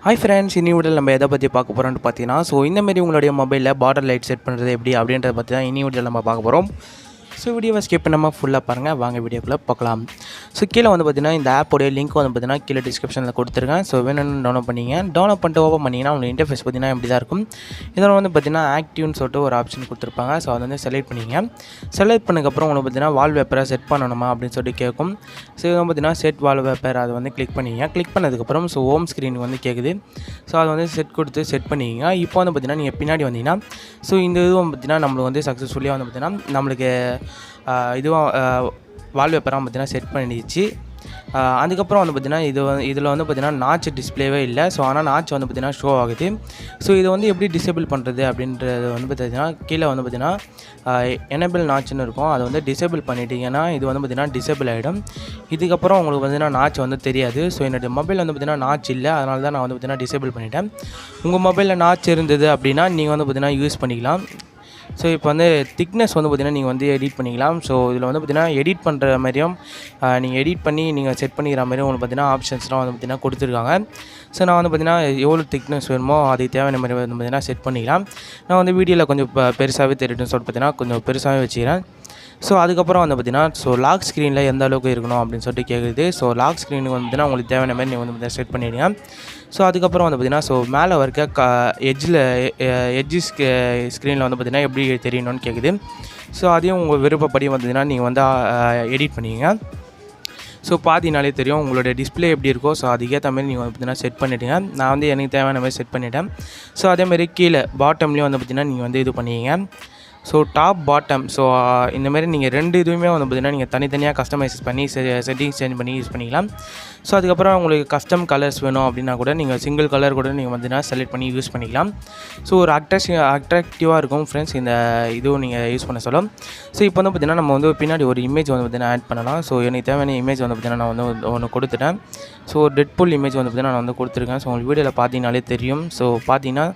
Hi friends, இனி வீடியோவில் நம்ம எதை பற்றி பார்க்க போகிறோம்னு பார்த்தீங்கன்னா, இந்தமாரி உங்களுடைய மொபைலில் பார்டர் லைட் செட் பண்ணுறது எப்படி அப்படின்றத பற்றி தான் இனி வீடியோவில் நம்ம பார்க்க போகிறோம். வீடியோவை ஸ்கிப் பண்ணாமல் ஃபுல்லாக பாருங்கள். வாங்க வீடியோக்குள்ளே பார்க்கலாம். கீழே பார்த்தீங்கன்னா இந்த ஆப்போடைய லிங்க் பார்த்தீங்கன்னா கீழே டிஸ்கிரிப்ஷனில் கொடுத்துருக்கேன். வேணும்னு டவுன்லோட் பண்ணிங்க. டவுன்லோட் பண்ணிட்டு ஓப்பன் பண்ணிங்கன்னா உங்களுக்கு இன்டர்ஃபேஸ் பார்த்தீங்கன்னா இப்படி தான் இருக்கும். இதில் பார்த்தீங்கன்னா ஆக்டிவ்னு சொல்லிட்டு ஒரு ஆப்ஷன் கொடுத்துருப்பாங்க. அதை செலக்ட் பண்ணிங்க. செலக்ட் பண்ணதுக்கப்புறம் உங்களுக்கு பார்த்தீங்கன்னா வால்பேப்பரை செட் பண்ணணுமா அப்படின்னு சொல்லிட்டு கேட்கும். பார்த்தீங்கன்னா செட் வால்பேப்பர் அதை கிளிக் பண்ணிங்க. கிளிக் பண்ணதுக்கப்புறம் ஹோம் ஸ்க்ரீன் கேட்குது. அதை செட் கொடுத்து செட் பண்ணிங்க. இப்போ பார்த்தீங்கன்னா நீங்கள் பின்னாடி வந்தீங்கன்னா இந்த இதுவும் பார்த்தீங்கன்னா நம்மளுக்கு சக்ஸஸ்ஃபுல்லியாக பார்த்தீங்கன்னா நம்மளுக்கு இதுவும் வால்பேப்பராக பார்த்தீங்கன்னா செட் பண்ணிடுச்சு. அதுக்கப்புறம் பார்த்தீங்கன்னா இதில் பார்த்தீங்கன்னா நாட்ச் டிஸ்பிளேவே இல்லை. ஆனால் நாட்ச் பார்த்தீங்கன்னா ஷோ ஆகுது. இதை எப்படி டிசேபிள் பண்ணுறது அப்படின்றது பார்த்தீங்கன்னா கீழே பார்த்தீங்கன்னா எனேபிள் நாட்ச்னு இருக்கும். அதை டிசேபிள் பண்ணிட்டீங்கன்னா இது பார்த்தீங்கன்னா டிசேபிள் ஆகிடும். இதுக்கப்புறம் உங்களுக்கு பார்த்தீங்கன்னா நாட்ச் தெரியாது. என்னுடைய மொபைல் பார்த்தீங்கன்னா நாட்ச் இல்லை. அதனால தான் நான் பார்த்தீங்கன்னா டிசேபிள் பண்ணிட்டேன். உங்கள் மொபைலில் நாட்ச் இருந்தது அப்படின்னா நீங்கள் பார்த்தீங்கன்னா யூஸ் பண்ணிக்கலாம். இப்போ திக்னஸ் பார்த்தீங்கன்னா நீங்கள் எடிட் பண்ணிக்கலாம். இதில் பார்த்தீங்கன்னா எடிட் பண்ணுற மாதிரியும் நீங்கள் எடிட் பண்ணி நீங்கள் செட் பண்ணிக்கிற மாதிரியும் உங்களுக்கு பார்த்தீங்கன்னா ஆப்ஷன்ஸ்லாம் பார்த்தீங்கன்னா கொடுத்துருக்காங்க. நான் பார்த்தீங்கன்னா எவ்வளோ திக்னஸ் வேணுமோ அதுக்கு தேவையான மாதிரி பார்த்தீங்கன்னா செட் பண்ணிக்கலாம். நான் வீடியோவில் கொஞ்சம் பெருசாகவே தெரியுதுன்னு சொல்லிட்டு பார்த்தீங்கன்னா கொஞ்சம் பெருசாகவே வச்சுக்கிறேன். அதுக்கப்புறம் பார்த்தீங்கன்னா லாக் ஸ்க்ரீனில் எந்த அளவுக்கு இருக்கணும் அப்படின்னு சொல்லிட்டு கேட்குது. லாக் ஸ்க்ரீனுக்கு பார்த்தீங்கன்னா உங்களுக்கு தேவையான மாதிரி நீங்கள் பார்த்தீங்கன்னா செட் பண்ணிவிடுங்க. அதுக்கப்புறம் பார்த்தீங்கன்னா மேலே இருக்க எட்ஜு ஸ்க்ரீனில் பார்த்தீங்கன்னா எப்படி தெரியணும்னு கேட்குது. அதையும் உங்கள் விருப்பப்படி பார்த்தீங்கன்னா நீங்கள் எடிட் பண்ணிங்க. பார்த்தீங்கனாலே தெரியும் உங்களோட டிஸ்பிளே எப்படி இருக்கோ. அதுக்கேற்ற மாதிரி நீங்கள் பார்த்தீங்கன்னா செட் பண்ணிவிடுங்க. நான் எனக்கு தேவையான மாதிரி செட் பண்ணிவிட்டேன். அதேமாதிரி கீழே பாட்டம்லேயும் பார்த்தீங்கன்னா நீங்கள் இது பண்ணிங்க. டாப் பாட்டம் இந்தமாரி நீங்கள் ரெண்டு இதுவுமே பார்த்தீங்கன்னா நீங்கள் தனித்தனியாக கஸ்டமைஸ் பண்ணி செட்டிங்ஸ் சேஞ்ச் பண்ணி யூஸ் பண்ணிக்கலாம். அதுக்கப்புறம் உங்களுக்கு கஸ்டம் கலர்ஸ் வேணும் அப்படின்னா கூட நீங்கள் சிங்கிள் கலர் கூட நீங்கள் பார்த்தீங்கன்னா செலக்ட் பண்ணி யூஸ் பண்ணிக்கலாம். ஒரு அட்ராக்டிவாக இருக்கும் ஃப்ரெண்ட்ஸ் இந்த இதுவும் நீங்கள் யூஸ் பண்ண சொல்லும். இப்போ பார்த்தீங்கன்னா நம்ம பின்னாடி ஒரு இமேஜ் பார்த்தீங்கன்னா ஆட் பண்ணலாம். எனக்கு தேவையான இமேஜ் பார்த்தீங்கன்னா நான் ஒன்று கொடுத்துட்டேன். டெட்புல் இமேஜ் பார்த்தீங்கன்னா நான் கொடுத்துருக்கேன். உங்களுக்கு வீடியோவில் பார்த்தீங்கனாலே தெரியும். பார்த்தீங்கன்னா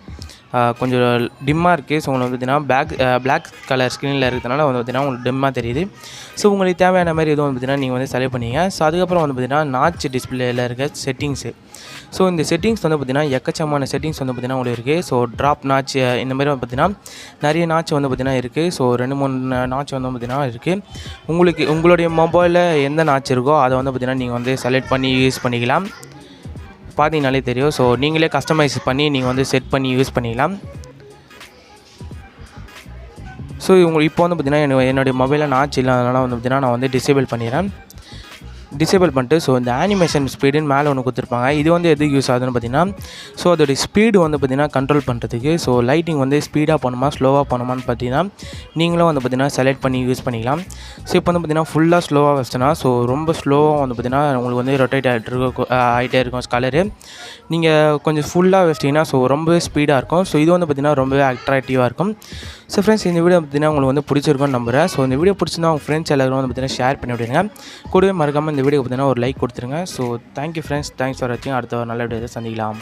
கொஞ்சம் டிம்மாக இருக்குது. உங்களுக்கு பார்த்தீங்கன்னா பிளாக் கலர் ஸ்க்ரீனில் இருக்கிறதுனால பார்த்தீங்கன்னா உங்களுக்கு டிம்மாக தெரியுது. உங்களுக்கு தேவையான மாதிரி எதுவும் பார்த்தீங்கன்னா நீங்கள் செலக்ட் பண்ணிங்க. அதுக்கப்புறம் பார்த்தீங்கன்னா நாட்ச் டிஸ்பிளேயில் இருக்க செட்டிங்ஸு. இந்த செட்டிங்ஸ் பார்த்தீங்கன்னா எக்கச்சக்கமான செட்டிங்ஸ் பார்த்தீங்கன்னா உங்களுக்கு இருக்குது. ட்ராப் நாட்ச் இந்த மாதிரி பார்த்தீங்கன்னா நிறைய நாட்ச் பார்த்தீங்கன்னா இருக்குது. 2-3 நாட்ச் பார்த்தீங்கன்னா இருக்குது. உங்களுடைய மொபைலில் எந்த நாட்ச் இருக்கோ அதை பார்த்தீங்கன்னா நீங்கள் செலக்ட் பண்ணி யூஸ் பண்ணிக்கலாம். பார்த்தீங்கனாலே தெரியும். நீங்களே கஸ்டமைஸ் பண்ணி நீங்கள் செட் பண்ணி யூஸ் பண்ணிக்கலாம். உங்களுக்கு இப்போ பார்த்தீங்கன்னா என்னுடைய மொபைலில் நாட்ச் இல்லாதனால பார்த்தீங்கன்னா நான் டிசேபிள் பண்ணிடுறேன். டிசேபிள் பண்ணிட்டு இந்த ஆனிமேஷன் ஸ்பீடுன்னு மேலே ஒன்று கொடுத்துருப்பாங்க. இது எது யூஸ் ஆகுதுன்னு பார்த்தீங்கன்னா அதோடைய ஸ்பீடு பார்த்தீங்கன்னா கண்ட்ரோல் பண்ணுறதுக்கு. லைட்டிங் ஸ்பீடாக போகணுமா ஸ்லோவாக போகணுமான்னு பார்த்தீங்கன்னா நீங்களும் பார்த்தீங்கன்னா செலக்ட் பண்ணி யூஸ் பண்ணிக்கலாம். இப்போ பார்த்தீங்கன்னா ஃபுல்லாக ஸ்லோவாக வச்சுன்னா ரொம்ப ஸ்லோவாக பார்த்தீங்கன்னா உங்களுக்கு ரொட்டேட் ஆகிட்டே இருக்கும் கலரு. நீங்கள் கொஞ்சம் ஃபுல்லாக வச்சிட்டிங்கன்னா ரொம்பவே ஸ்பீடாக இருக்கும். இது பார்த்தீங்கன்னா ரொம்பவே அட்ராக்டிவாக இருக்கும். ஃப்ரெண்ட்ஸ், இந்த வீடியோ பார்த்தீங்கன்னா உங்களுக்கு பிடிச்சிருக்கும்னு நம்புகிறேன். இந்த வீடியோ பிடிச்சிருந்தா உங்கள் ஃப்ரெண்ட்ஸ் எல்லாரும் பார்த்தீங்கன்னா ஷேர் பண்ணி விடுங்க. கூடவே மறக்காமல் இந்த வீடியோ பார்த்தீங்கன்னா ஒரு லைக் கொடுத்துருங்க. தேங்க்யூ ஃப்ரெண்ட்ஸ், தேங்க்ஸ் ஃபார் வாட்சிங். அடுத்த ஒரு நல்ல வீடியோ சந்திக்கலாம்.